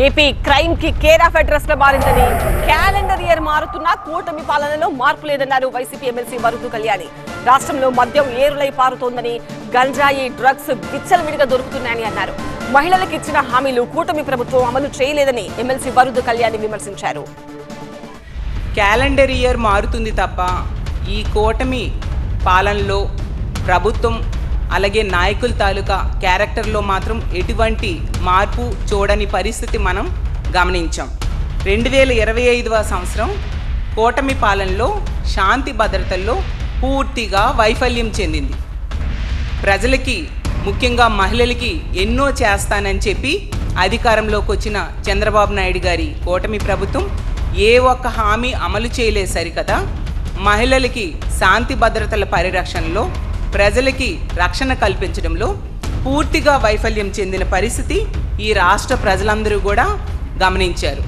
AP crime కి care of address గా మారిందని, క్యాలెండర్ ఇయర్ మారుతున్నా కూటమి పాలనలో మార్పు లేదన్నారు వైసీపీ ఎమ్మెల్సీ వరుదు కళ్యాణి. రాష్ట్రంలో మద్యం ఏరులై పారుతోందని, గంజాయి డ్రగ్స్ విచ్చలవిడిగా దొరుకుతున్నాయని అన్నారు. మహిళలకు ఇచ్చిన హామీలు కూటమి ప్రభుత్వం అమలు చేయలేదని ఎమ్మెల్సీ వరుదు కళ్యాణి విమర్శించారు. క్యాలెండర్ ఇయర్ మారుతుంది తప్ప ఈ కూటమి పాలనలో ప్రభుత్వం అలాగే నాయకుల తాలూకా క్యారెక్టర్లో మాత్రం ఎటువంటి మార్పు చూడని పరిస్థితి మనం గమనించాం. 2025వ సంవత్సరం కూటమి పాలనలో శాంతి భద్రతల్లో పూర్తిగా వైఫల్యం చెందింది. ప్రజలకి ముఖ్యంగా మహిళలకి ఎన్నో చేస్తానని చెప్పి అధికారంలోకి వచ్చిన చంద్రబాబు నాయుడు గారి కూటమి ప్రభుత్వం ఏ ఒక్క హామీ అమలు చేయలేదు సరికదా, మహిళలకి శాంతి భద్రతల పరిరక్షణలో, ప్రజలకి రక్షణ కల్పించడంలో పూర్తిగా వైఫల్యం చెందిన పరిస్థితి ఈ రాష్ట్ర ప్రజలందరూ కూడా గమనించారు.